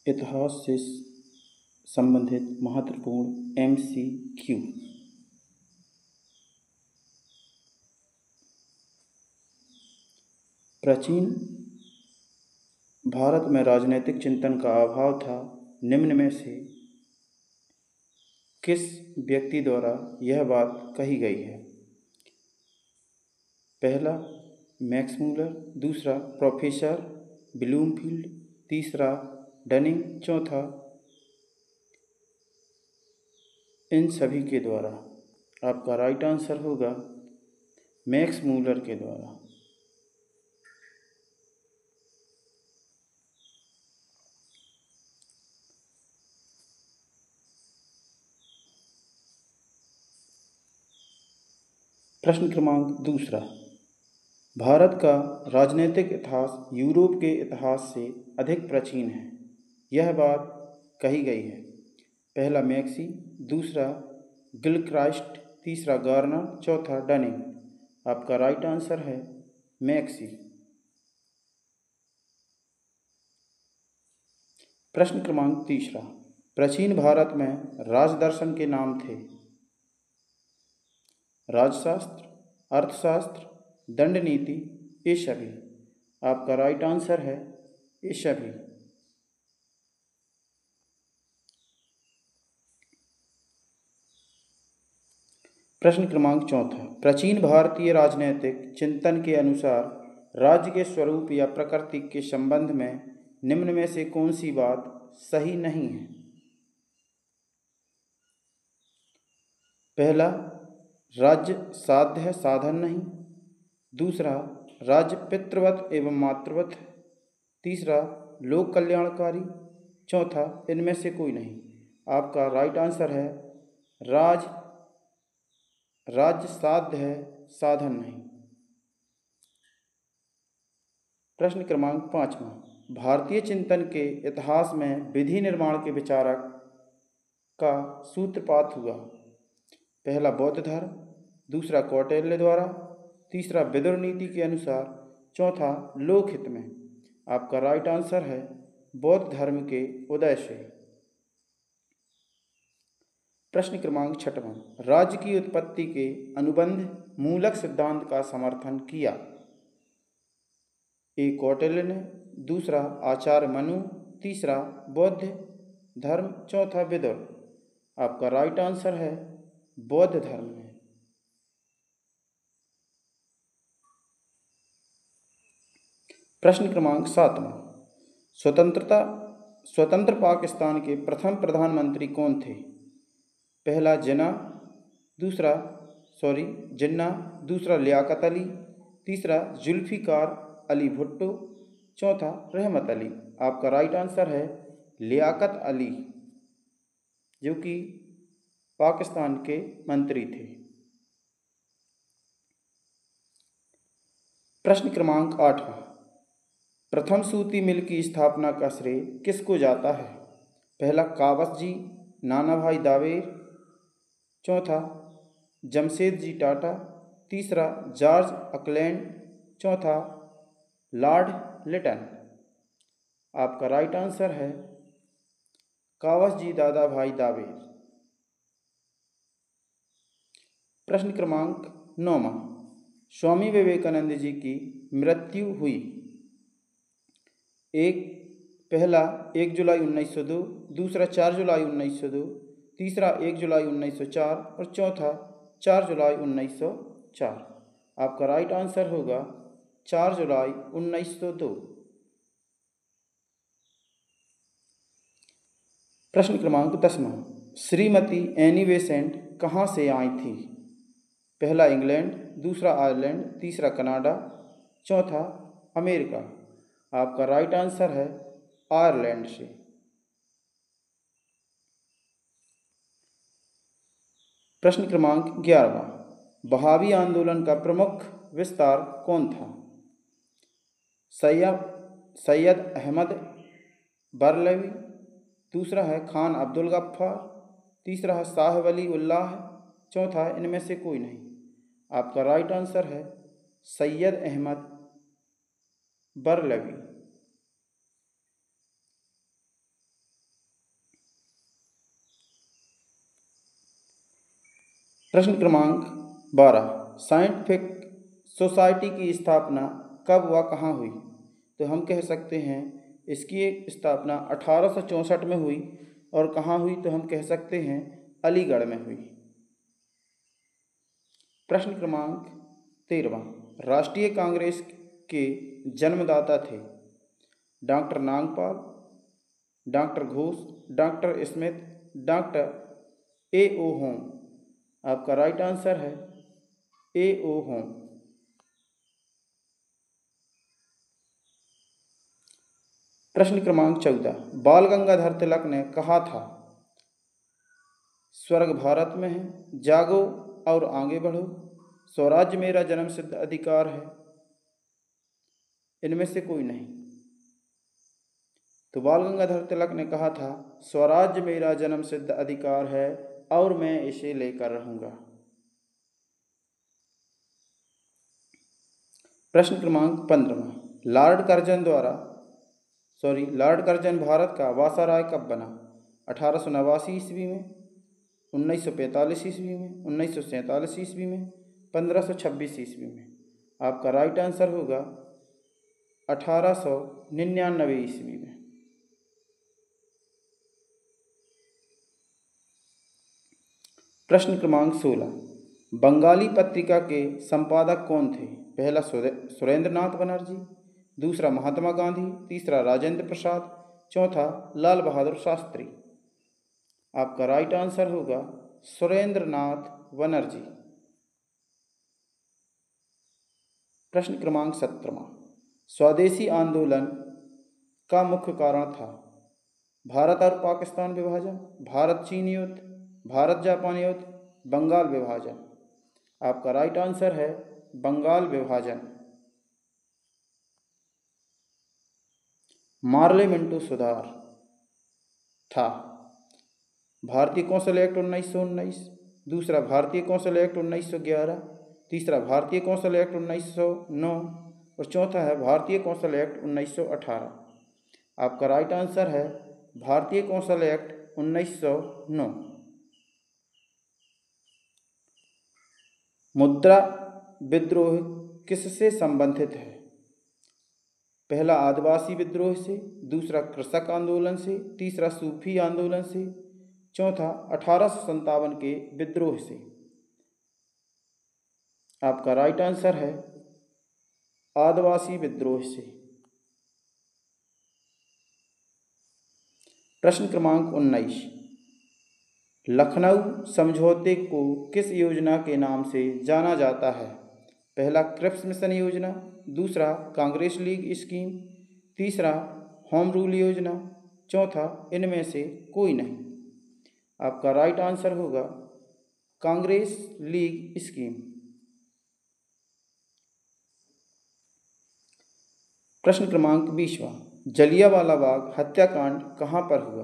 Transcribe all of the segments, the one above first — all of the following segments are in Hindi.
इतिहास से संबंधित महत्वपूर्ण MCQ। प्राचीन भारत में राजनीतिक चिंतन का अभाव था। निम्न में से किस व्यक्ति द्वारा यह बात कही गई है? पहला मैक्स मूलर, दूसरा प्रोफेसर ब्लूमफील्ड, तीसरा डनिंग, चौथा इन सभी के द्वारा। आपका राइट आंसर होगा मैक्स मूलर के द्वारा। प्रश्न क्रमांक दूसरा, भारत का राजनीतिक इतिहास यूरोप के इतिहास से अधिक प्राचीन है। यह बात कही गई है। पहला मैक्सी, दूसरा गिलक्राइस्ट, तीसरा गार्नर, चौथा डनिंग। आपका राइट आंसर है मैक्सी। प्रश्न क्रमांक तीसरा, प्राचीन भारत में राजदर्शन के नाम थे? राजशास्त्र, अर्थशास्त्र, दंड नीति, ये सभी। आपका राइट आंसर है ये सभी। प्रश्न क्रमांक चौथा, प्राचीन भारतीय राजनीतिक चिंतन के अनुसार राज्य के स्वरूप या प्रकृति के संबंध में निम्न में से कौन सी बात सही नहीं है? पहला, राज्य साध्य है, साधन नहीं। दूसरा, राज्य पितृवत एवं मातृवत है। तीसरा, लोक कल्याणकारी। चौथा, इनमें से कोई नहीं। आपका राइट आंसर है राज्य साध्य है, साधन नहीं। प्रश्न क्रमांक पांचवा, भारतीय चिंतन के इतिहास में विधि निर्माण के विचारक का सूत्रपात हुआ? पहला बौद्ध धर्म, दूसरा कौटिल्य द्वारा, तीसरा विदुर नीति के अनुसार, चौथा लोकहित में। आपका राइट आंसर है बौद्ध धर्म के उदय से। प्रश्न क्रमांक छठवां, राज्य की उत्पत्ति के अनुबंध मूलक सिद्धांत का समर्थन किया? ए कौटिल्य ने, दूसरा आचार्य मनु, तीसरा बौद्ध धर्म, चौथा विदुर। आपका राइट आंसर है बौद्ध धर्म में। प्रश्न क्रमांक सातवां, स्वतंत्र पाकिस्तान के प्रथम प्रधानमंत्री कौन थे? पहला जिन्ना, दूसरा लियाकत अली, तीसरा जुल्फिकार अली भुट्टो, चौथा रहमत अली। आपका राइट आंसर है लियाकत अली, जो कि पाकिस्तान के मंत्री थे। प्रश्न क्रमांक आठवां, प्रथम सूती मिल की स्थापना का श्रेय किसको जाता है? पहला काबस जी, नाना भाई दावेर, चौथा जमशेद जी टाटा, तीसरा जॉर्ज ऑकलैंड, चौथा लॉर्ड लिटन। आपका राइट आंसर है काबस जी दादा भाई दावेर। प्रश्न क्रमांक 9, स्वामी विवेकानंद जी की मृत्यु हुई? पहला 1 जुलाई 1902, दूसरा 4 जुलाई 1902, तीसरा 1 जुलाई 1904 और चौथा 4 जुलाई 1904। आपका राइट आंसर होगा 4 जुलाई 1902। प्रश्न क्रमांक 10, श्रीमती एनी बेसेंट कहाँ से आई थी? पहला इंग्लैंड, दूसरा आयरलैंड, तीसरा कनाडा, चौथा अमेरिका। आपका राइट आंसर है आयरलैंड से। प्रश्न क्रमांक 11, बहावी आंदोलन का प्रमुख विस्तार कौन था? सैयद अहमद बरलवी, दूसरा है खान अब्दुल गफ्फार, तीसरा है शाह वली उल्लाह, चौथा इनमें से कोई नहीं। आपका राइट आंसर है सैयद अहमद बरलवी। प्रश्न क्रमांक 12, साइंटिफिक सोसाइटी की स्थापना कब व कहाँ हुई? तो हम कह सकते हैं इसकी स्थापना 1864 में हुई। और कहाँ हुई? तो हम कह सकते हैं अलीगढ़ में हुई। प्रश्न क्रमांक 13, राष्ट्रीय कांग्रेस के जन्मदाता थे? Doctor Nagpal, doctor Ghosh, doctor Smith, doctor A.O. Home. आपका राइट आंसर है A.O. होम। प्रश्न क्रमांक 14, बाल गंगाधर तिलक ने कहा था स्वर्ग भारत में है, जागो और आगे बढ़ो, स्वराज्य मेरा जन्मसिद्ध अधिकार है, इनमें से कोई नहीं। तो बाल गंगाधर तिलक ने कहा था स्वराज्य मेरा जन्मसिद्ध अधिकार है और मैं इसे लेकर रहूंगा। प्रश्न क्रमांक 15, लॉर्ड कर्जन भारत का वायसराय कब बना? 1889 ईस्वी में, 1945 ईस्वी में, 1947 ईस्वी में, 1526 ईस्वी में। आपका राइट आंसर होगा 1899 ईस्वी में। प्रश्न क्रमांक 16, बंगाली पत्रिका के संपादक कौन थे? पहला सुरेंद्र नाथ बनर्जी, दूसरा महात्मा गांधी, तीसरा राजेंद्र प्रसाद, चौथा लाल बहादुर शास्त्री। आपका राइट आंसर होगा सुरेंद्र नाथ बनर्जी। प्रश्न क्रमांक 17, स्वदेशी आंदोलन का मुख्य कारण था? भारत और पाकिस्तान विभाजन, भारत चीन युद्ध, भारत जापान युद्ध, बंगाल विभाजन। आपका राइट आंसर है बंगाल विभाजन। मार्ले मिंटो सुधार था? भारतीय कौशल एक्ट 1919, दूसरा भारतीय कौशल एक्ट 1911, तीसरा भारतीय कौशल एक्ट 1909 और चौथा है भारतीय कौशल एक्ट 1918। आपका राइट आंसर है भारतीय कौशल एक्ट 1909। मुद्रा विद्रोह किससे संबंधित है? पहला आदिवासी विद्रोह से, दूसरा कृषक आंदोलन से, तीसरा सूफी आंदोलन से, चौथा 1857 के विद्रोह से। आपका राइट आंसर है आदिवासी विद्रोह से। प्रश्न क्रमांक 19, लखनऊ समझौते को किस योजना के नाम से जाना जाता है? पहला क्रिप्स मिशन योजना, दूसरा कांग्रेस लीग स्कीम, तीसरा होम रूल योजना, चौथा इनमें से कोई नहीं। आपका राइट आंसर होगा कांग्रेस लीग स्कीम। प्रश्न क्रमांक 20, जलियांवाला बाग हत्याकांड कहाँ पर हुआ?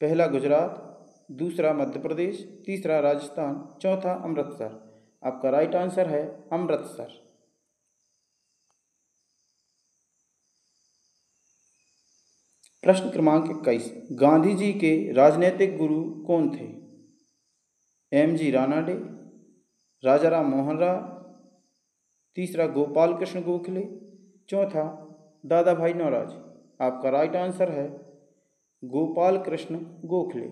पहला गुजरात, दूसरा मध्य प्रदेश, तीसरा राजस्थान, चौथा अमृतसर। आपका राइट आंसर है अमृतसर। प्रश्न क्रमांक 21, गांधी जी के राजनीतिक गुरु कौन थे? M.G. रानाडे, राजाराम मोहन राय, तीसरा गोपाल कृष्ण गोखले, चौथा दादा भाई नौरोजी। आपका राइट आंसर है गोपाल कृष्ण गोखले।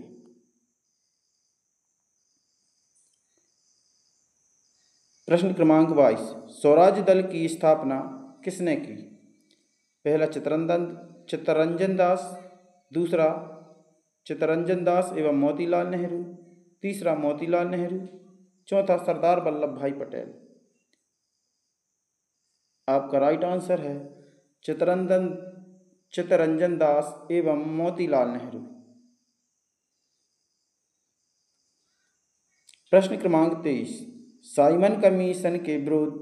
प्रश्न क्रमांक 22, स्वराज दल की स्थापना किसने की? पहला चित्तरंजन दास, दूसरा चित्तरंजन दास एवं मोतीलाल नेहरू, तीसरा मोतीलाल नेहरू, चौथा सरदार वल्लभ भाई पटेल। आपका राइट आंसर है चित्तरंजन दास एवं मोतीलाल नेहरू। प्रश्न क्रमांक 23, साइमन कमीशन के विरोध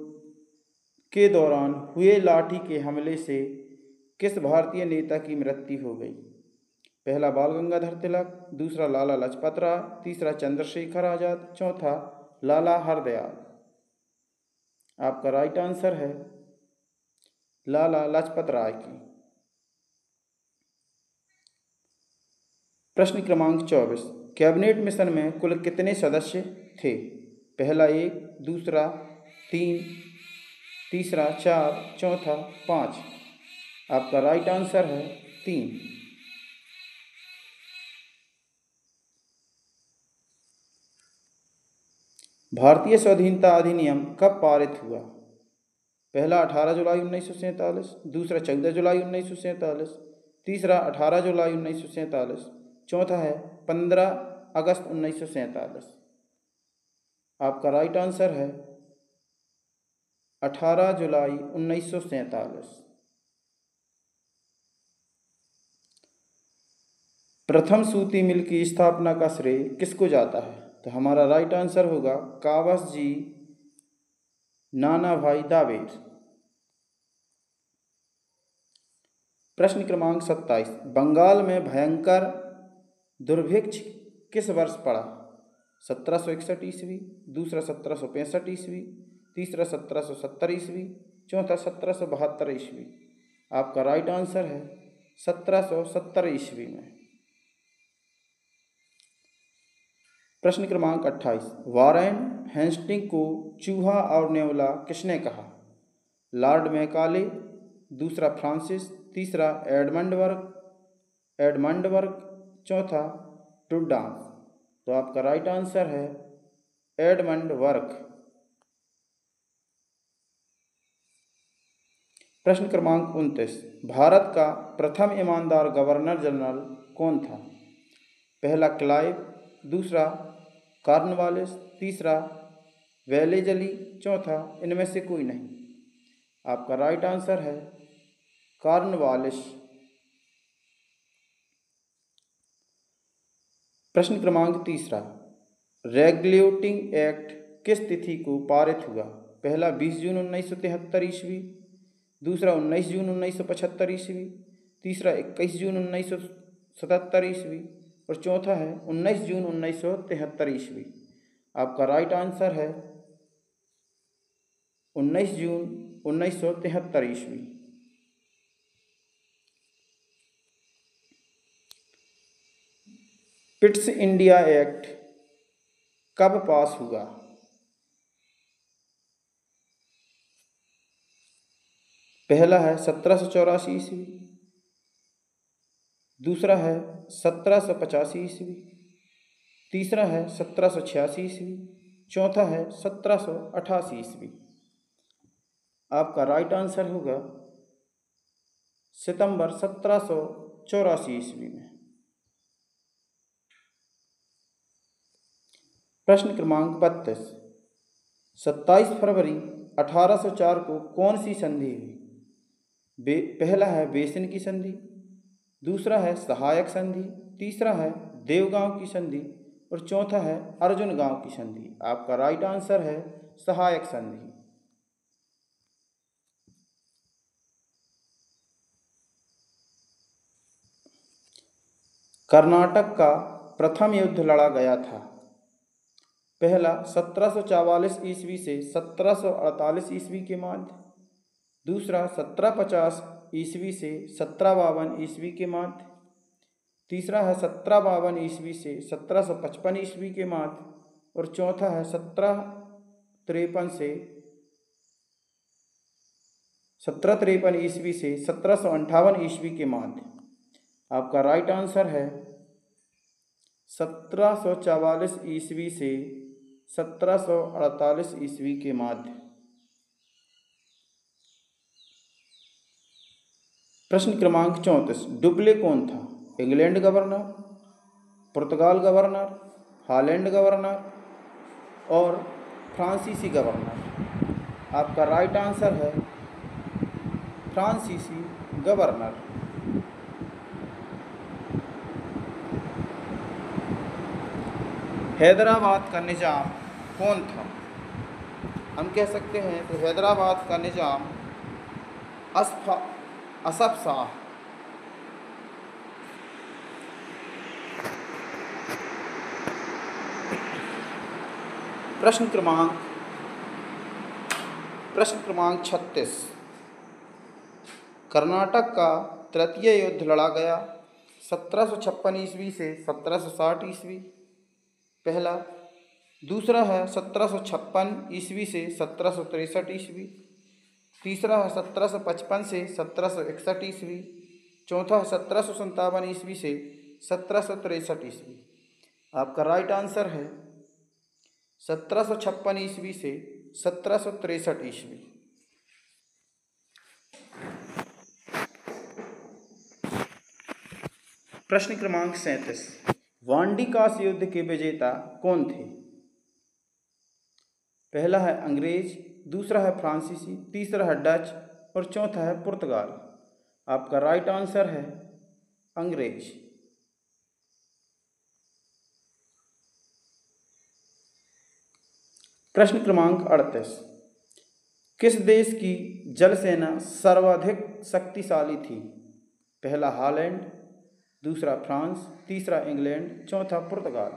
के दौरान हुए लाठी के हमले से किस भारतीय नेता की मृत्यु हो गई? पहला बाल गंगाधर तिलक, दूसरा लाला लाजपत राय, तीसरा चंद्रशेखर आजाद, चौथा लाला हरदयाल। आपका राइट आंसर है लाला लाजपत राय की। प्रश्न क्रमांक 24, कैबिनेट मिशन में कुल कितने सदस्य थे? पहला 1, दूसरा 3, तीसरा 4, चौथा 5। आपका राइट आंसर है 3। भारतीय स्वाधीनता अधिनियम कब पारित हुआ? पहला 18 जुलाई 1947, दूसरा 14 जुलाई 1947, तीसरा 18 जुलाई 1947, चौथा है 15 अगस्त 1947। आपका राइट आंसर है 18 जुलाई 1947। प्रथम सूती मिल की स्थापना का श्रेय किसको जाता है? तो हमारा राइट आंसर होगा कावस जी नानाभाई दावेर। प्रश्न क्रमांक 27, बंगाल में भयंकर दुर्भिक्ष किस वर्ष पड़ा? 1761 ईस्वी, दूसरा 1765 ईस्वी, तीसरा 1770 ईस्वी, चौथा 1772 ईस्वी। आपका राइट आंसर है 1770 ईस्वी में। प्रश्न क्रमांक 28, वारेन हेस्टिंग को चूहा और नेवला किसने कहा? लॉर्ड मैकाले, दूसरा फ्रांसिस, तीसरा एडमंड बर्ग, चौथा टूडांस। तो आपका राइट आंसर है एडमंड बर्ग। प्रश्न क्रमांक 29, भारत का प्रथम ईमानदार गवर्नर जनरल कौन था? पहला क्लाइव, दूसरा कॉर्नवालिस, तीसरा वेलेजली, चौथा इनमें से कोई नहीं। आपका राइट आंसर है कॉर्नवालिस। प्रश्न क्रमांक 30, रेगुलेटिंग एक्ट किस तिथि को पारित हुआ? पहला 20 जून 1973 ईस्वी, दूसरा 19 जून 1975 ईस्वी, तीसरा 21 जून 1977 ईस्वी और चौथा है 19 जून 1973 ईस्वी। आपका राइट आंसर है 19 जून 1973 ईस्वी। पिट्स इंडिया एक्ट कब पास हुआ? पहला है 1784 ईस्वी, दूसरा है 1785 ईस्वी, तीसरा है 1786 ईस्वी, चौथा है 1788 ईस्वी। आपका राइट आंसर होगा सितंबर 1784 ईस्वी में। प्रश्न क्रमांक 32, 27 फरवरी 1804 को कौन सी संधि हुई? पहला है बेसिन की संधि, दूसरा है सहायक संधि, तीसरा है देवगांव की संधि और चौथा है अर्जुन गांव की संधि। आपका राइट आंसर है सहायक संधि। कर्नाटक का प्रथम युद्ध लड़ा गया था। पहला 1744 ईस्वी से 1748 ईस्वी के मध्य, दूसरा 1750 ईस्वी से 1752 ईस्वी के मध्य, तीसरा है 1752 ईस्वी से 1755 ईस्वी के मध्य और चौथा है 1753 ईस्वी से 1758 ईस्वी के मध्य। आपका राइट आंसर है 1744 ईस्वी से 1748 ईस्वी के मध्य। प्रश्न क्रमांक 34, डुप्ले कौन था? इंग्लैंड गवर्नर, पुर्तगाल गवर्नर, हॉलैंड गवर्नर और फ्रांसीसी गवर्नर। आपका राइट आंसर है फ्रांसीसी गवर्नर। हैदराबाद का निज़ाम कौन था? हम कह सकते हैं कि हैदराबाद का निज़ाम असफ शाह। प्रश्न क्रमांक 36, कर्नाटक का तृतीय युद्ध लड़ा गया 1756 ईस्वी से 1760 ईस्वी। पहला दूसरा है 1756 ईस्वी से 1763 ईस्वी। तीसरा है 1755 से 1761 ईस्वी। चौथा है 1757 ईस्वी से 1763 ईस्वी। आपका राइट आंसर है 1756 ईस्वी से 1763 ईस्वी। प्रश्न क्रमांक 37, वांडीकास युद्ध के विजेता कौन थे? पहला है अंग्रेज, दूसरा है फ्रांसीसी, तीसरा है डच और चौथा है पुर्तगाल। आपका राइट आंसर है अंग्रेज। प्रश्न क्रमांक 38, किस देश की जल सेना सर्वाधिक शक्तिशाली थी? पहला हॉलैंड, दूसरा फ्रांस, तीसरा इंग्लैंड, चौथा पुर्तगाल।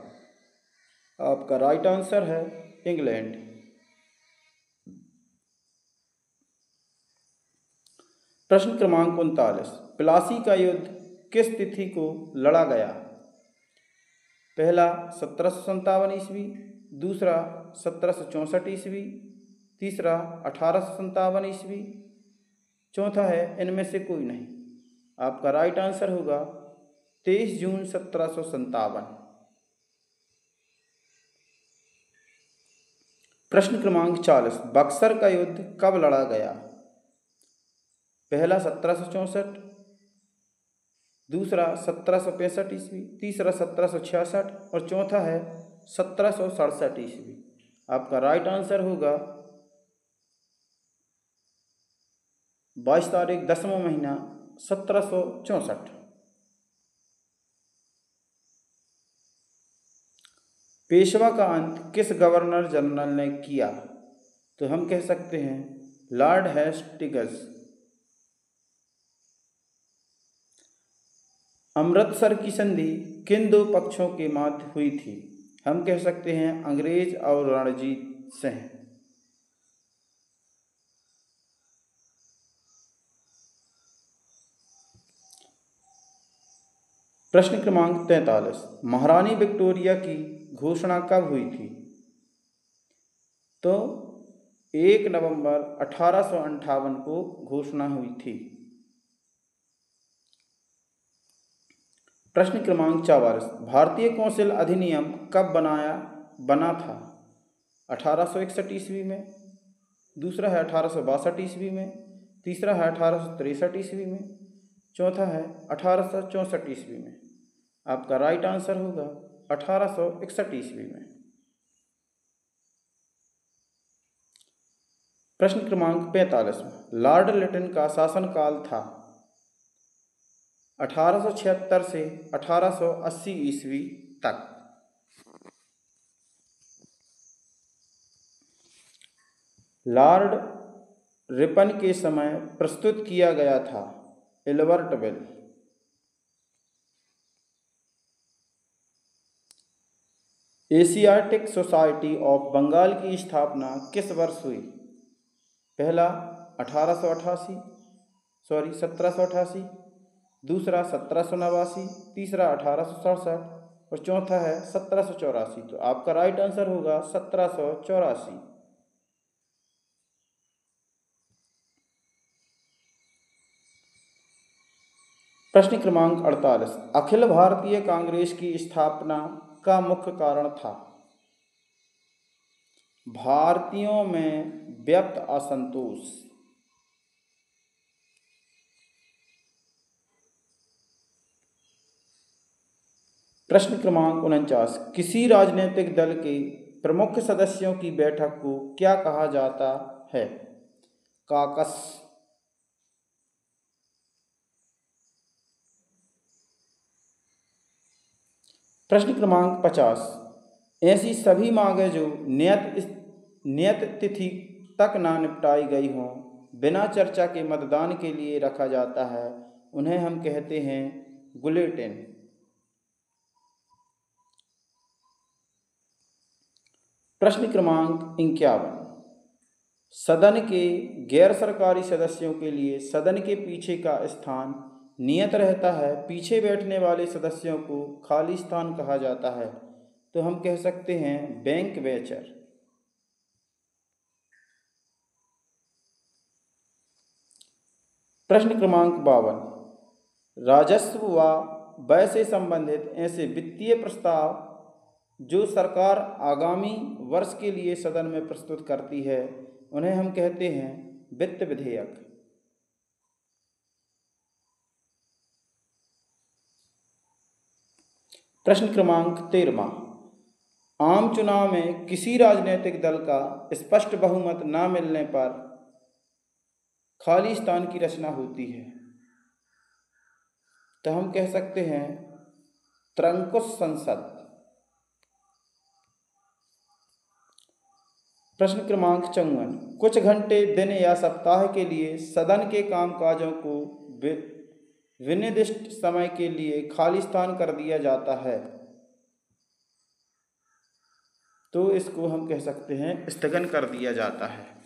आपका राइट आंसर है इंग्लैंड। प्रश्न क्रमांक 39, प्लासी का युद्ध किस तिथि को लड़ा गया? पहला 1757 ईस्वी, दूसरा 1764 ईस्वी, तीसरा 1857 ईस्वी, चौथा है इनमें से कोई नहीं। आपका राइट आंसर होगा 23 जून 1757। प्रश्न क्रमांक 40, बक्सर का युद्ध कब लड़ा गया? पहला 1764, दूसरा 1765 ईस्वी, तीसरा 1766 और चौथा है 1767 ईस्वी। आपका राइट आंसर होगा 22 तारीख 10वां महीना 1764। पेशवा का अंत किस गवर्नर जनरल ने किया? तो हम कह सकते हैं लॉर्ड हेस्टिंग्स। अमृतसर की संधि किन दो पक्षों के मध्य हुई थी? हम कह सकते हैं अंग्रेज और रणजीत सिंह। प्रश्न क्रमांक 43, महारानी विक्टोरिया की घोषणा कब हुई थी? तो 1 नवंबर 1858 को घोषणा हुई थी। प्रश्न क्रमांक 44, भारतीय कौंसिल अधिनियम कब बना था? 1861 ईस्वी में, दूसरा है 1862 ईस्वी में, तीसरा है 1863 ईस्वी में, चौथा है 1864 ईस्वी में। आपका राइट आंसर होगा 1861 ईस्वी में। प्रश्न क्रमांक 45, लॉर्ड लिटन का शासनकाल था 1876 से 1880 ईस्वी तक। लॉर्ड रिपन के समय प्रस्तुत किया गया था Ilbert bill. Asiatic society of Bengal की स्थापना किस वर्ष हुई? पहला 1788, दूसरा 1789, तीसरा 1867 और चौथा है 1784। तो आपका राइट आंसर होगा 1784। प्रश्न क्रमांक 48, अखिल भारतीय कांग्रेस की स्थापना का मुख्य कारण था? भारतीयों में व्याप्त असंतोष। प्रश्न क्रमांक 49, किसी राजनीतिक दल के प्रमुख सदस्यों की बैठक को क्या कहा जाता है? कॉकस। प्रश्न क्रमांक 50, ऐसी सभी मांगें जो नियत तिथि तक ना निपटाई गई हों, बिना चर्चा के मतदान के लिए रखा जाता है, उन्हें हम कहते हैं बुलेटिन। प्रश्न क्रमांक 51, सदन के गैर सरकारी सदस्यों के लिए सदन के पीछे का स्थान नियत रहता है। पीछे बैठने वाले सदस्यों को खाली स्थान कहा जाता है। तो हम कह सकते हैं बैंक वेचर। प्रश्न क्रमांक 52, राजस्व व व्यय से संबंधित ऐसे वित्तीय प्रस्ताव जो सरकार आगामी वर्ष के लिए सदन में प्रस्तुत करती है उन्हें हम कहते हैं वित्त विधेयक। प्रश्न क्रमांक 13, आम चुनाव में किसी राजनीतिक दल का स्पष्ट बहुमत न मिलने पर खाली स्थान की रचना होती है, तो हम कह सकते हैं त्रंकुश संसद। प्रश्न क्रमांक 54, कुछ घंटे दिन या सप्ताह के लिए सदन के कामकाजों को विनिर्दिष्ट समय के लिए खाली स्थान कर दिया जाता है, तो इसको हम कह सकते हैं स्थगन कर दिया जाता है।